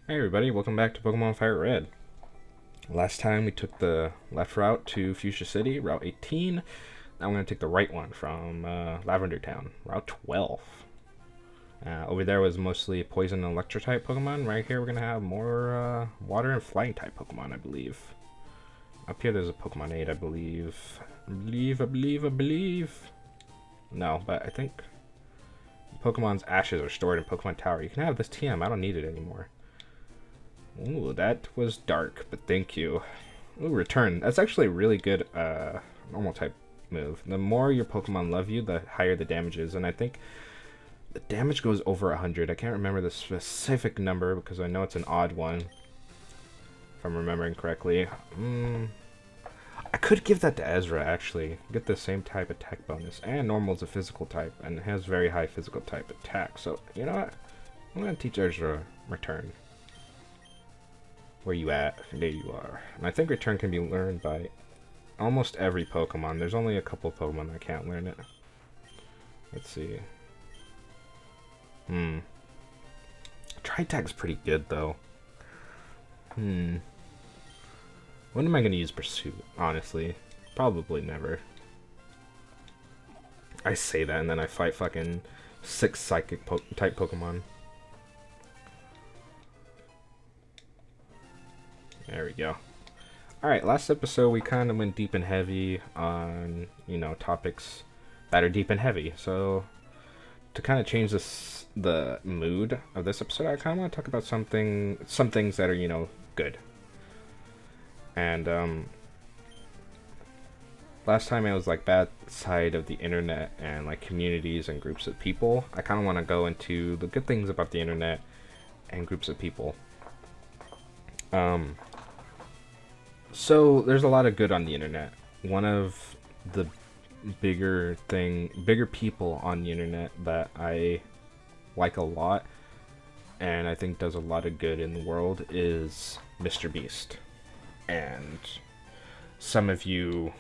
Hey everybody, welcome back to Pokemon Fire Red. Last time we took the left route to Fuchsia City, Route 18. Now I'm going to take the right one from Lavender Town, Route 12. Over there was mostly Poison and Electro type Pokemon. Right here we're going to have more Water and Flying type Pokemon, I believe. Up here there's a Pokemon 8, I believe. I believe. No, but I think Pokemon's ashes are stored in Pokemon Tower. You can have this TM, I don't need it anymore. Ooh, that was dark, but thank you. Ooh, return. That's actually a really good normal type move. The more your Pokemon love you, the higher the damage is, and I think the damage goes over 100. I can't remember the specific number because I know it's an odd one, if I'm remembering correctly. I could give that to Ezra, actually. Get the same type attack bonus, and normal's a physical type, and it has very high physical type attack, so, you know what? I'm gonna teach Ezra return. Where you at? There you are. And I think return can be learned by almost every Pokemon. There's only a couple of Pokemon that can't learn it. Let's see. Tri-Tag's pretty good though. When am I gonna use Pursuit? Honestly, probably never. I say that and then I fight fucking 6 Psychic type Pokemon. There we go. Alright, last episode we kind of went deep and heavy on, topics that are deep and heavy. So, to kind of change the mood of this episode, I kind of want to talk about some things that are, good. And, last time it was like bad side of the internet and like communities and groups of people. I kind of want to go into the good things about the internet and groups of people. So there's a lot of good on the internet. One of the bigger people on the internet that I like a lot and I think does a lot of good in the world is Mr. Beast. And some of you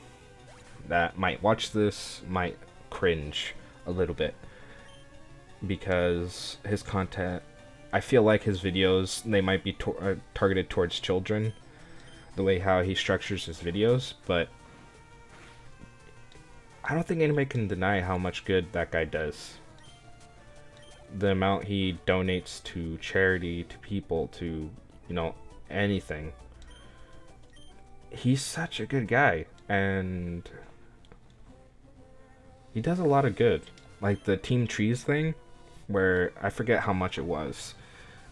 that might watch this might cringe a little bit because his content, I feel like his videos, they might be targeted towards children, the way how he structures his videos, but I don't think anybody can deny how much good that guy does. The amount he donates to charity, to people, to, anything. He's such a good guy, and he does a lot of good. Like the Team Trees thing, where I forget how much it was.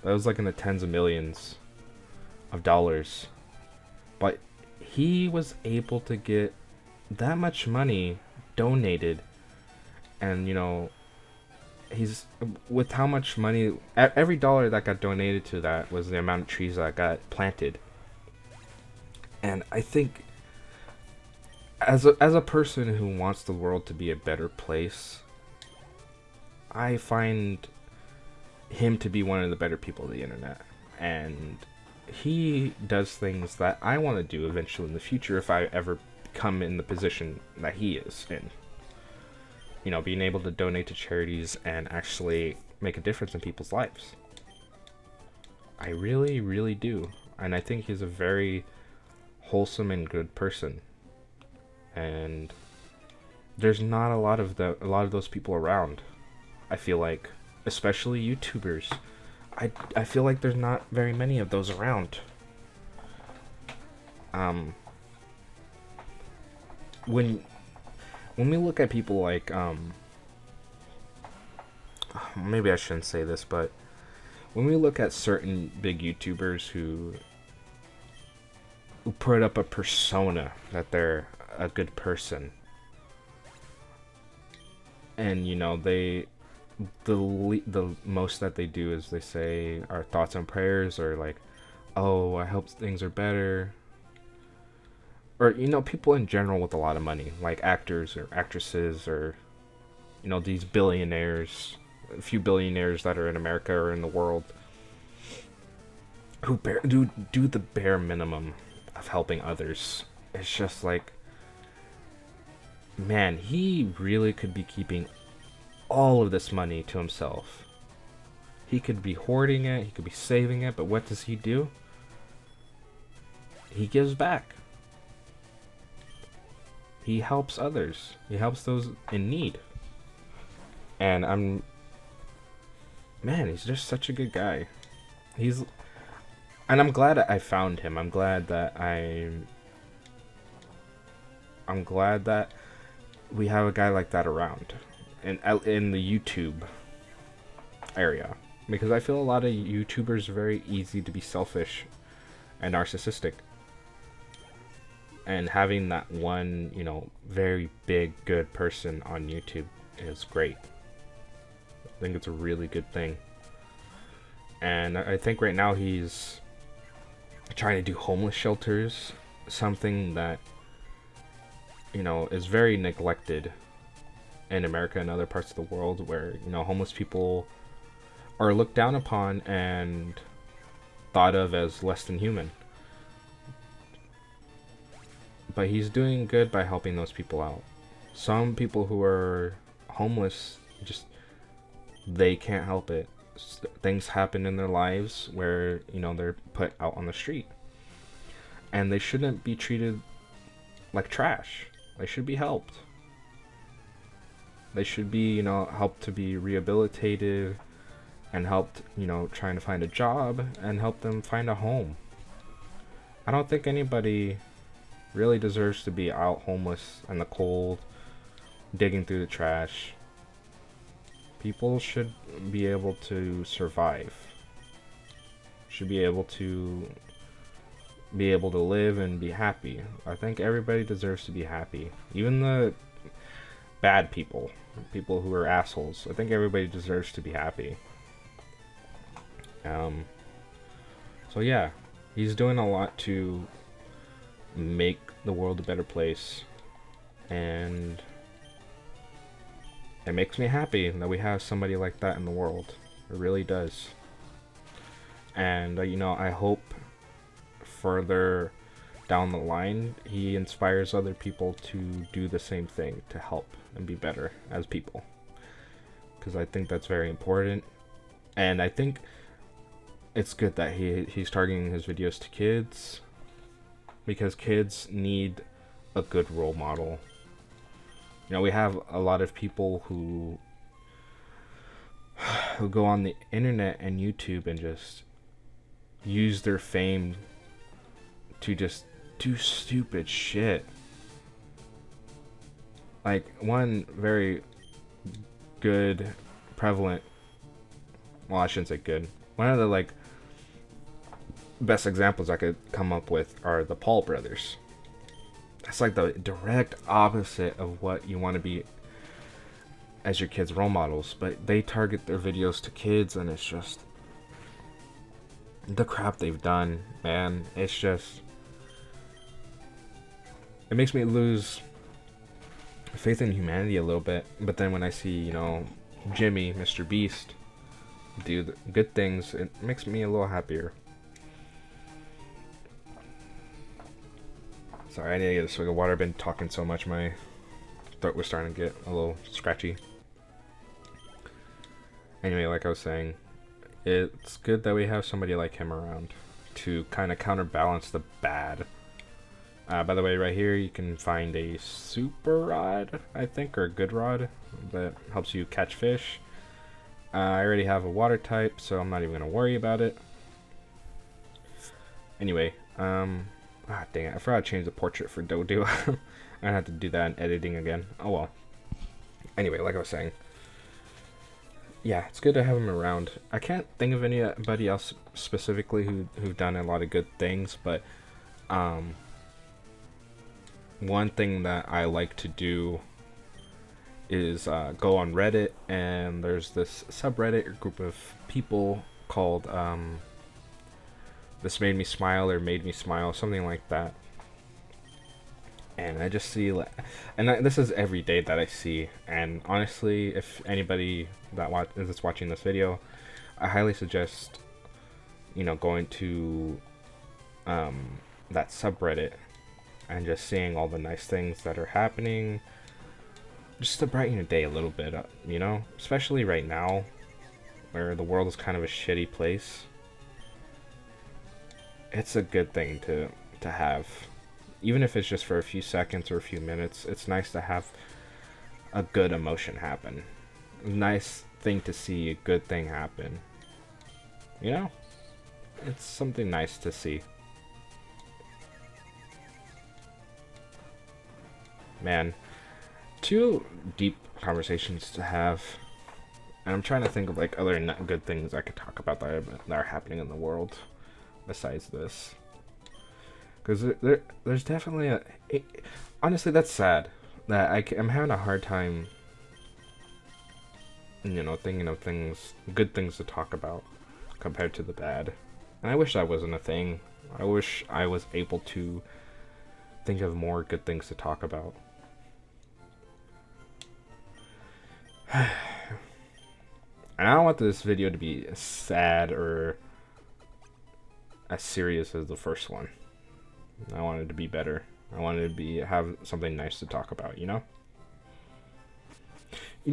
That was like in the tens of millions of dollars. But he was able to get that much money donated, and he's with how much money, every dollar that got donated to that was the amount of trees that got planted. And I think as a person who wants the world to be a better place, I find him to be one of the better people of the internet, and he does things that I want to do eventually in the future if I ever come in the position that he is in. Being able to donate to charities and actually make a difference in people's lives. I really, really do. And I think he's a very wholesome and good person. And there's not a lot of those people around. I feel like, especially YouTubers. I feel like there's not very many of those around. When we look at people like maybe I shouldn't say this, but when we look at certain big YouTubers who put up a persona that they're a good person, and the most that they do is they say our thoughts and prayers, or like, oh, I hope things are better, or people in general with a lot of money, like actors or actresses, or these billionaires, a few billionaires that are in America or in the world, who do the bare minimum of helping others. It's just like, man, he really could be keeping all of this money to himself. He could be hoarding it, he could be saving it, but what does he do? He gives back. He helps others. He helps those in need. And man, he's just such a good guy. And I'm glad I found him. I'm glad that we have a guy like that around in the YouTube area, because I feel a lot of YouTubers are very easy to be selfish and narcissistic. And having that one, very big, good person on YouTube is great. I think it's a really good thing. And I think right now he's trying to do homeless shelters, something that, is very neglected in America and other parts of the world, where, homeless people are looked down upon and thought of as less than human. But he's doing good by helping those people out. Some people who are homeless, they can't help it. Things happen in their lives where, they're put out on the street. And they shouldn't be treated like trash. They should be helped. They should be, helped to be rehabilitated and helped, trying to find a job and help them find a home. I don't think anybody really deserves to be out homeless in the cold, digging through the trash. People should be able to survive. Should be able to live and be happy. I think everybody deserves to be happy. Even the bad people who are assholes. I think everybody deserves to be happy. So yeah, he's doing a lot to make the world a better place, and it makes me happy that we have somebody like that in the world. It really does. And I hope further down the line he inspires other people to do the same thing, to help and be better as people, because I think that's very important. And I think it's good that he's targeting his videos to kids, because kids need a good role model. We have a lot of people who go on the internet and YouTube and just use their fame to just do stupid shit. Like, one very good, prevalent, well, I shouldn't say good, one of the best examples I could come up with are the Paul brothers. That's like the direct opposite of what you want to be as your kids' role models, but they target their videos to kids, and it's just the crap they've done, man. It makes me lose faith in humanity a little bit. But then when I see, Jimmy, Mr. Beast, do the good things, it makes me a little happier. Sorry, I need to get a swig of water. I've been talking so much, my throat was starting to get a little scratchy. Anyway, like I was saying, it's good that we have somebody like him around to kind of counterbalance the bad. By the way, right here you can find a super rod, I think, or a good rod that helps you catch fish. I already have a water type, so I'm not even going to worry about it. Anyway, dang it, I forgot to change the portrait for Dodo. I have to do that in editing again. Oh well. Anyway, like I was saying, yeah, it's good to have him around. I can't think of anybody else specifically who've done a lot of good things, but one thing that I like to do is go on Reddit, and there's this subreddit or group of people called This Made Me Smile or Made Me Smile, something like that. And I just see, this is every day that I see. And honestly, if anybody that's watching this video, I highly suggest, going to that subreddit and just seeing all the nice things that are happening, just to brighten your day a little bit, especially right now. where the world is kind of a shitty place, it's a good thing to have. Even if it's just for a few seconds or a few minutes, it's nice to have a good emotion happen. Nice thing to see a good thing happen. You know? It's something nice to see. Man, two deep conversations to have. And I'm trying to think of like other good things I could talk about that are happening in the world besides this. Because there's definitely honestly, that's sad. That I'm having a hard time, thinking of good things to talk about compared to the bad. And I wish that wasn't a thing. I wish I was able to think of more good things to talk about. And I don't want this video to be as sad or as serious as the first one. I want it to be better. I want it to have something nice to talk about, You know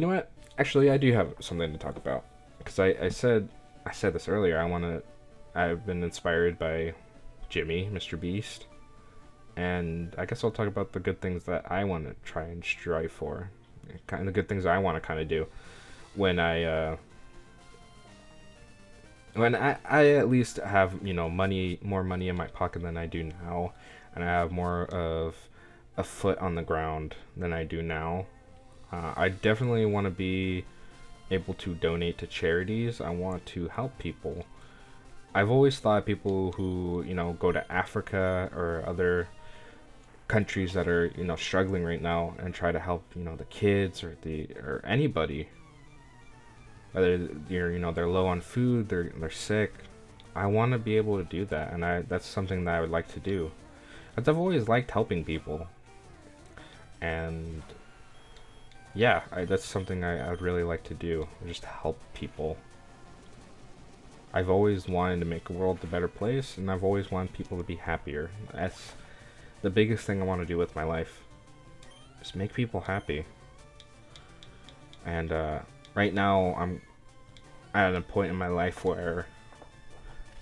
what? Actually, I do have something to talk about. Because I said this earlier. I've been inspired by Jimmy, Mr. Beast. And I guess I'll talk about the good things that I want to try and strive for. Kind of the good things I want to kind of do when I at least have more money in my pocket than I do now, and I have more of a foot on the ground than I do now. I definitely want to be able to donate to charities. I want to help people. I've always thought people who go to Africa or other countries that are struggling right now and try to help the kids or anybody, whether they're low on food, they're sick. I want to be able to do that, and that's something that I would like to do. I've always liked helping people, and yeah, that's something I would really like to do, just help people. I've always wanted to make the world a better place, and I've always wanted people to be happier. That's the biggest thing I want to do with my life, is make people happy. And right now I'm at a point in my life where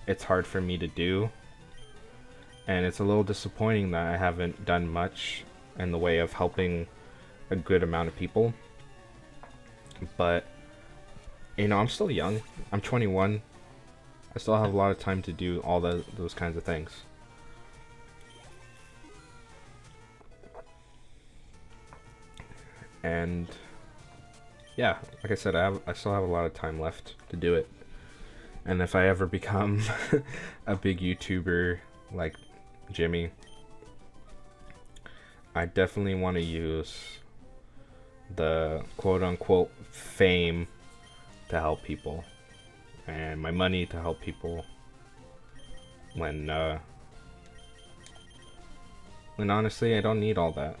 it's hard for me to do, and it's a little disappointing that I haven't done much in the way of helping a good amount of people. But I'm still young. I'm 21. I still have a lot of time to do all those kinds of things. And yeah, like I said, I still have a lot of time left to do it. And if I ever become a big YouTuber like Jimmy, I definitely want to use the quote-unquote fame to help people, and my money to help people when honestly I don't need all that.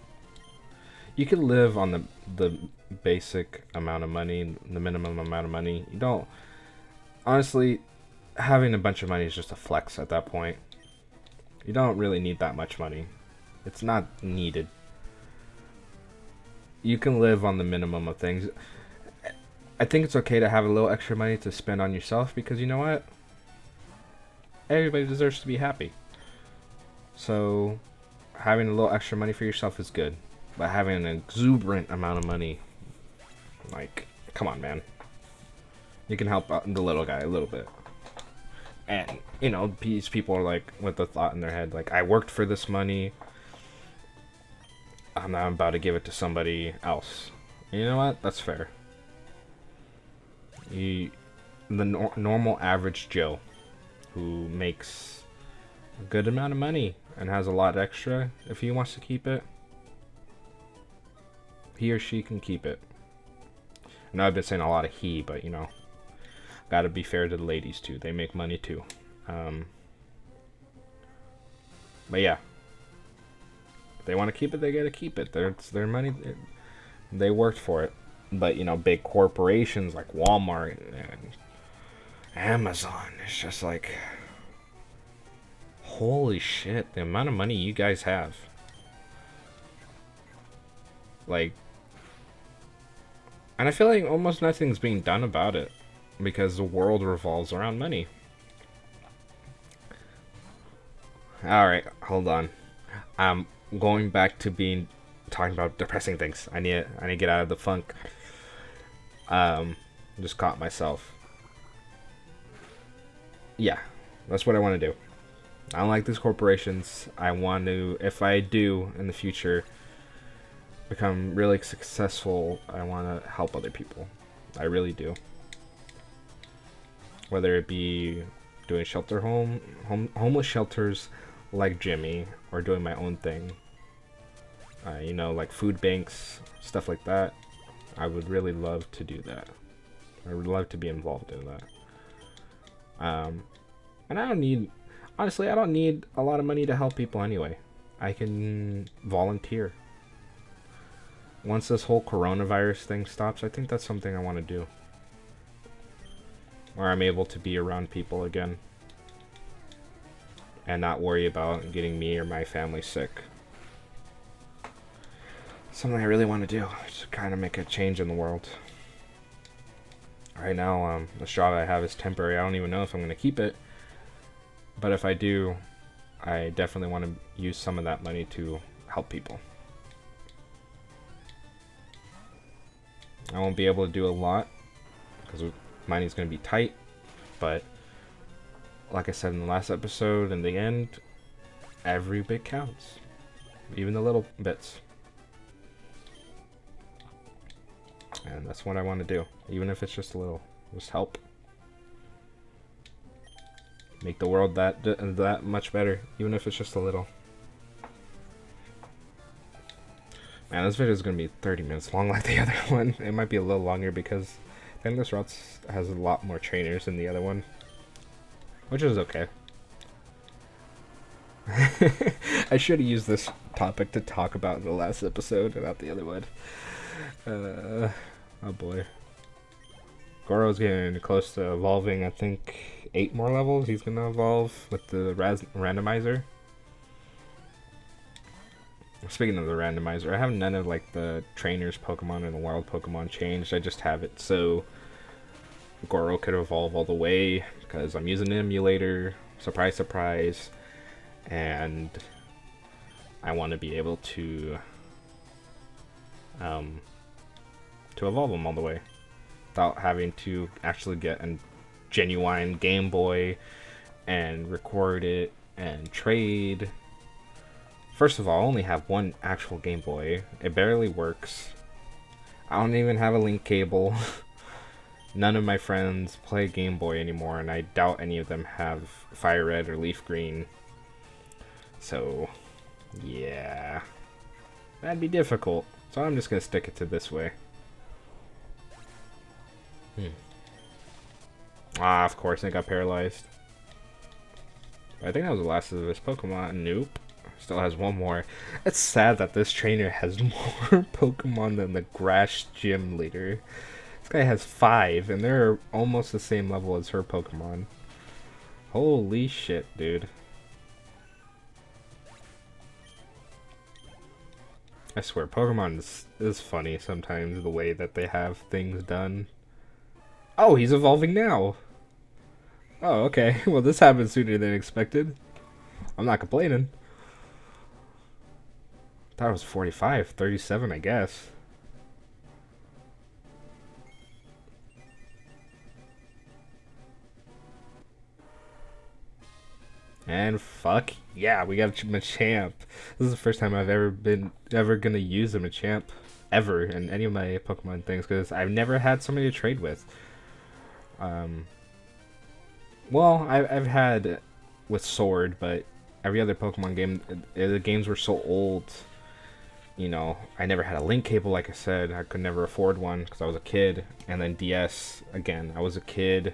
You can live on the basic amount of money, the minimum amount of money. You don't, honestly, having a bunch of money is just a flex at that point. You don't really need that much money. It's not needed. You can live on the minimum of things. I think it's okay to have a little extra money to spend on yourself, because you know what? Everybody deserves to be happy. So having a little extra money for yourself is good. But having an exuberant amount of money, like, come on, man. You can help out the little guy a little bit. And, these people are like, with the thought in their head, like, I worked for this money. I'm not about to give it to somebody else. You know what? That's fair. The normal average Joe who makes a good amount of money and has a lot extra, if he wants to keep it, he or she can keep it. I know I've been saying a lot of he, but gotta be fair to the ladies too. They make money too. But yeah, if they want to keep it, they gotta keep it. It's their money. They worked for it. But big corporations like Walmart and Amazon, it's just like, holy shit, the amount of money you guys have. Like, and I feel like almost nothing's being done about it. because the world revolves around money. Alright, hold on. I'm going back to talking about depressing things. I need to get out of the funk. Just caught myself. Yeah, that's what I want to do. I don't like these corporations. I want to, if I do in the future become really successful, I want to help other people. I really do. Whether it be doing homeless shelters like Jimmy, or doing my own thing. You know, like food banks, stuff like that. I would really love to do that. I would love to be involved in that. And honestly, I don't need a lot of money to help people anyway. I can volunteer. Once this whole coronavirus thing stops, I think that's something I want to do. Where I'm able to be around people again. And not worry about getting me or my family sick. Something I really want to do. Just kind of make a change in the world. Right now, the job I have is temporary. I don't even know if I'm going to keep it. But if I do, I definitely want to use some of that money to help people. I won't be able to do a lot because money's going to be tight. But like I said in the last episode, in the end, every bit counts. Even the little bits. And that's what I want to do. Even if it's just a little. Just help. Make the world that much better. Even if it's just a little. Man, this video is going to be 30 minutes long like the other one. It might be a little longer because I think this route has a lot more trainers than the other one. Which is okay. I should have used this topic to talk about in the last episode, not the other one. Oh boy. Goro's getting close to evolving, I think 8 more levels he's gonna evolve with the randomizer. Speaking of the randomizer, I have none of like the trainers Pokemon and the wild Pokemon changed. I just have it so Goro could evolve all the way because I'm using an emulator. Surprise, surprise. And I want to be able to evolve them all the way without having to actually get a genuine Game Boy and record it and trade. First of all, I only have one actual Game Boy. It barely works. I don't even have a link cable. None of my friends play Game Boy anymore, and I doubt any of them have Fire Red or Leaf Green. So, yeah. That'd be difficult. So I'm just gonna stick it to this way. Ah, of course, I got paralyzed. I think that was the last of this Pokemon. Nope. Still has one more. It's sad that this trainer has more Pokemon than the Grass Gym leader. This guy has 5, and they're almost the same level as her Pokemon. Holy shit, dude. I swear, Pokemon is funny sometimes, the way that they have things done. Oh, he's evolving now! Oh, okay. Well, this happened sooner than expected. I'm not complaining. Thought it was 45, 37, I guess. And fuck yeah, we got a Machamp. This is the first time I've ever gonna use a Machamp ever in any of my Pokemon things because I've never had somebody to trade with. Well, I've had with Sword, but every other Pokemon game, the games were so old. You know, I never had a link cable, like I said. I could never afford one because I was a kid. And then DS, again, I was a kid,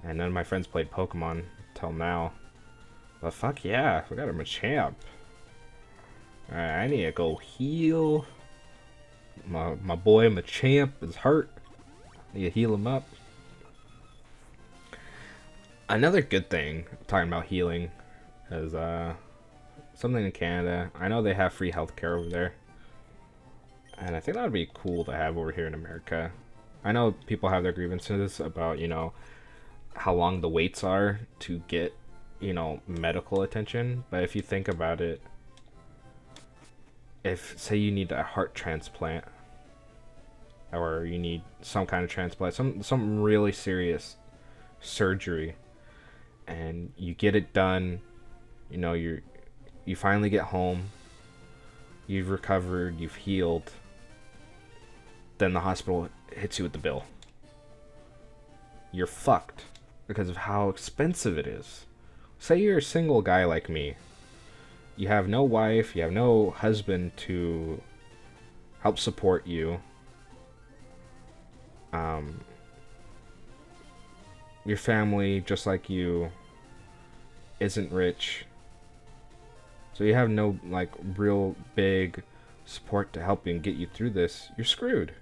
and none of my friends played Pokemon till now. But fuck yeah, we got a Machamp. Alright, I need to go heal. My boy Machamp is hurt. Need to heal him up. Another good thing, talking about healing, is something in Canada. I know they have free healthcare over there. And I think that would be cool to have over here in America. I know people have their grievances about, how long the waits are to get, medical attention. But if you think about it, if, say, you need a heart transplant, or you need some kind of transplant, some really serious surgery, and you get it done, you finally get home, you've recovered, you've healed, then the hospital hits you with the bill. You're fucked because of how expensive it is. Say you're a single guy like me. You have no wife, you have no husband to help support you. Your family, just like you, isn't rich. So you have no, real big support to help you and get you through this. You're screwed,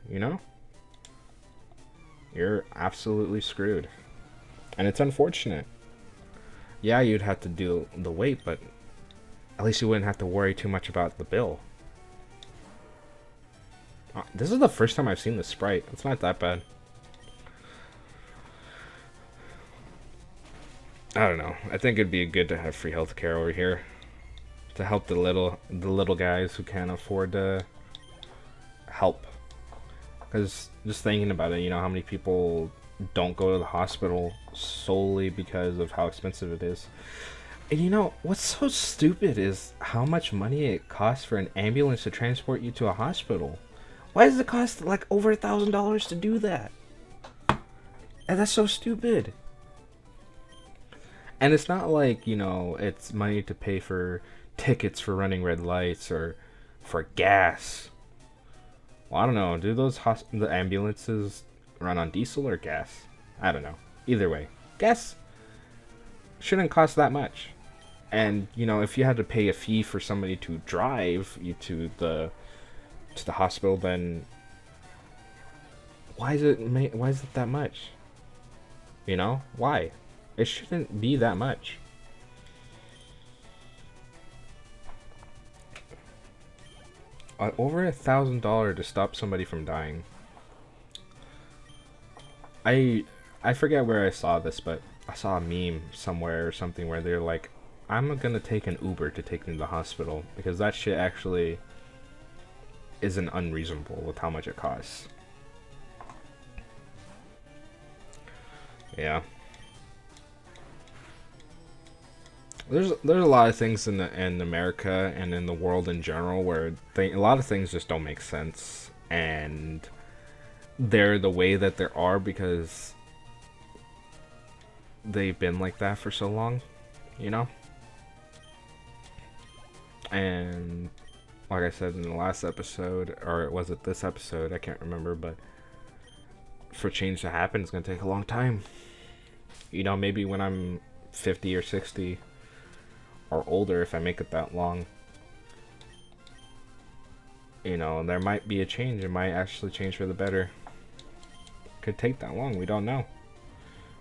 You're absolutely screwed. And it's unfortunate. Yeah, you'd have to do the wait, but at least you wouldn't have to worry too much about the bill. This is the first time I've seen the Sprite. It's not that bad. I don't know. I think it'd be good to have free healthcare over here to help the little guys who can't afford to help. Because just thinking about it, how many people don't go to the hospital solely because of how expensive it is. And what's so stupid is how much money it costs for an ambulance to transport you to a hospital. Why does it cost over $1,000 to do that? And that's so stupid. And it's not it's money to pay for tickets for running red lights or for gas. Well, I don't know. Do the ambulances run on diesel or gas? I don't know. Either way, gas shouldn't cost that much. And if you had to pay a fee for somebody to drive you to the hospital, then why is it that much? Why? It shouldn't be that much. Over $1,000 to stop somebody from dying. I forget where I saw this, but I saw a meme somewhere or something where they're like, I'm gonna take an Uber to take me to the hospital because that shit actually isn't unreasonable with how much it costs. Yeah. There's a lot of things in America and in the world in general where a lot of things just don't make sense, and they're the way that they are because they've been like that for so long, And like I said in the last episode, or was it this episode? I can't remember, but for change to happen, it's gonna take a long time. Maybe when I'm 50 or 60 or older, if I make it that long, there might be a change. It might actually change for the better. Could take that long. We don't know.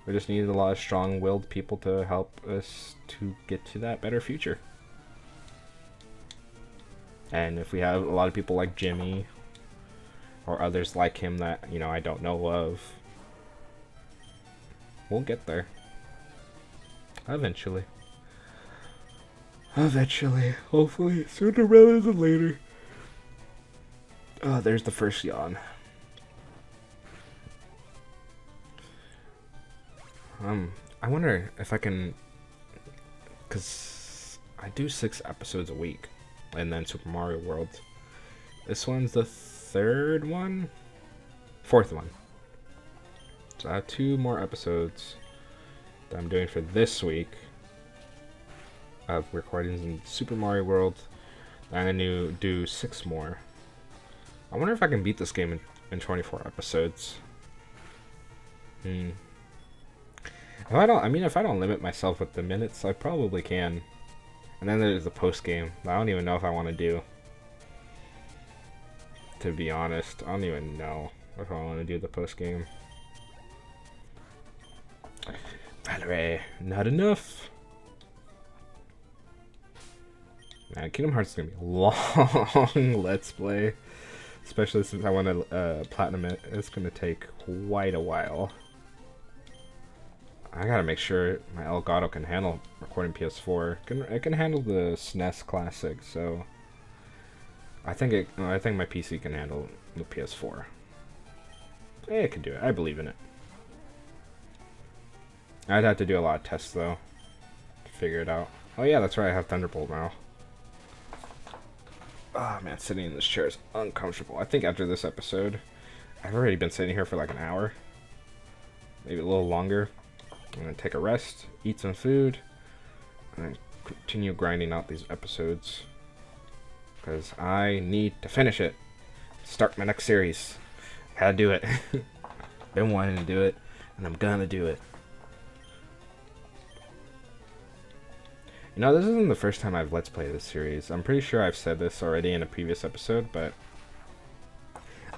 We just need a lot of strong-willed people to help us to get to that better future. And if we have a lot of people like Jimmy or others like him that, I don't know of, we'll get there. Eventually. Hopefully, sooner rather than later. Oh, there's the first yawn. I wonder if I can, because I do 6 episodes a week, and then Super Mario World. This one's the 4th one. So I have 2 more episodes that I'm doing for this week of recordings in Super Mario World. I'm going to do 6 more. I wonder if I can beat this game in 24 episodes. If I don't limit myself with the minutes, I probably can. And then there's the post game. I don't even know if I want to do. To be honest, I don't even know if I want to do the post game. Valerie, not enough. Man, Kingdom Hearts is gonna be a long let's play. Especially since I want to platinum it. It's going to take quite a while. I gotta make sure my Elgato can handle recording PS4. It can handle the SNES Classic, so I think my PC can handle the PS4. It can do it. I believe in it. I'd have to do a lot of tests though to figure it out. Oh yeah, that's right. I have Thunderbolt now. Oh man, sitting in this chair is uncomfortable. I think after this episode, I've already been sitting here for like an hour, maybe a little longer. I'm gonna take a rest, eat some food, and continue grinding out these episodes. Because I need to finish it. Start my next series. Gotta do it. Been wanting to do it, and I'm gonna do it. You know, this isn't the first time I've Let's Play this series. I'm pretty sure I've said this already in a previous episode, but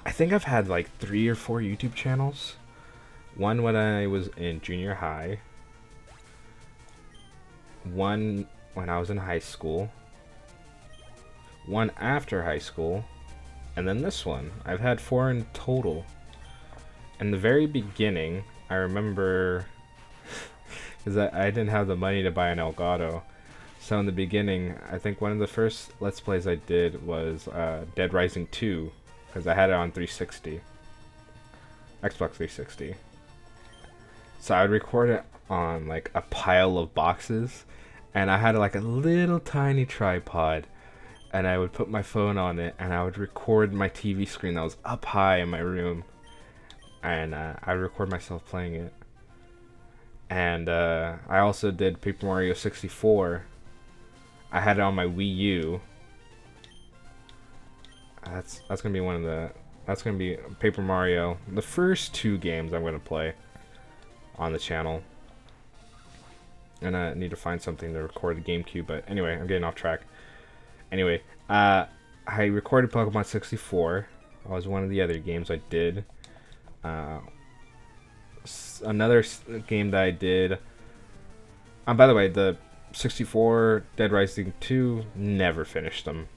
I think I've had like 3 or 4 YouTube channels. One when I was in junior high. One when I was in high school. One after high school. And then this one. I've had 4 in total. In the very beginning, I remember because I didn't have the money to buy an Elgato. So in the beginning, I think one of the first Let's Plays I did was Dead Rising 2. Because I had it on 360. Xbox 360. So I would record it on like a pile of boxes, and I had like a little tiny tripod, and I would put my phone on it, and I would record my TV screen that was up high in my room, and I would record myself playing it. And I also did Paper Mario 64. I had it on my Wii U. That's gonna be that's gonna be Paper Mario. The first 2 games I'm gonna play on the channel. And I need to find something to record the GameCube, but anyway, I'm getting off track. Anyway, I recorded Pokemon 64. That was one of the other games I did. Another game that I did. By the way, the 64, Dead Rising 2, never finished them.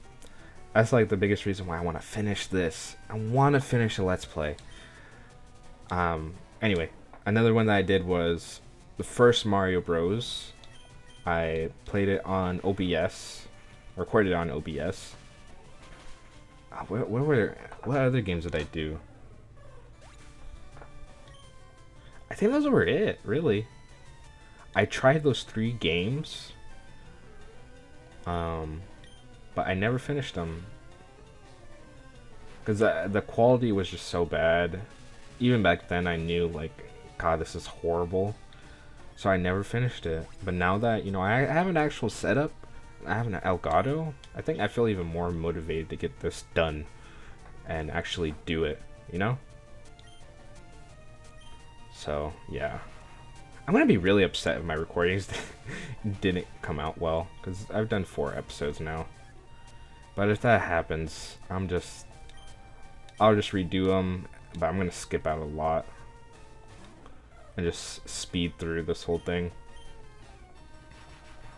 That's like the biggest reason why I want to finish this. I want to finish a Let's Play. Anyway. Another one that I did was the first Mario Bros. I played it on OBS, recorded it on OBS. What other games did I do? I think those were it, really. I tried those 3 games, but I never finished them because the quality was just so bad. Even back then, I knew like, God, this is horrible. So I never finished it. But now that, you know, I have an actual setup, I have an Elgato, I think I feel even more motivated to get this done and actually do it, you know? So, yeah. I'm gonna be really upset if my recordings didn't come out well, because I've done 4 episodes now. But if that happens, I'll just redo them, but I'm gonna skip out a lot. And just speed through this whole thing.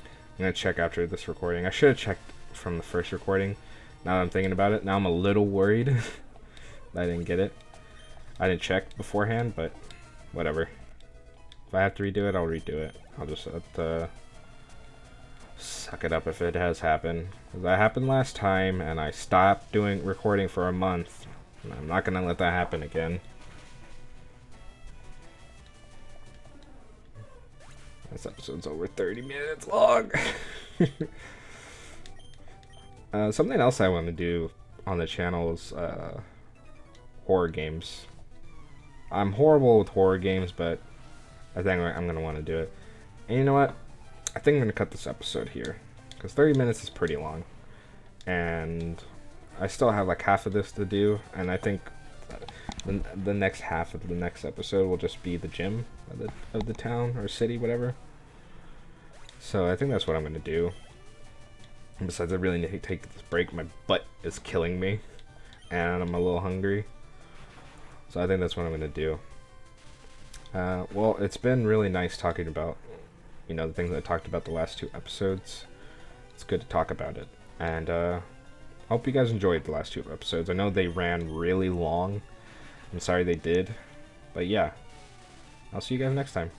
I'm gonna check after this recording. I should have checked from the first recording. Now that I'm thinking about it, now I'm a little worried that I didn't get it. I didn't check beforehand, but whatever. If I have to redo it, I'll redo it. I'll just have to suck it up if it has happened. Because that happened last time, and I stopped doing recording for a month. And I'm not gonna let that happen again. This episode's over 30 minutes long. Something else I want to do on the channel is horror games. I'm horrible with horror games, but I think I'm going to want to do it. And you know what? I think I'm going to cut this episode here, because 30 minutes is pretty long. And I still have like half of this to do, and I think the next half of the next episode will just be the gym of the town or city, whatever. So I think that's what I'm gonna do. And besides, I really need to take this break. My butt is killing me, and I'm a little hungry. So I think that's what I'm gonna do. Well, it's been really nice talking about, you know, the things that I talked about the last 2 episodes. It's good to talk about it, and I'll hope you guys enjoyed the last 2 episodes. I know they ran really long. I'm sorry they did. But yeah, I'll see you guys next time.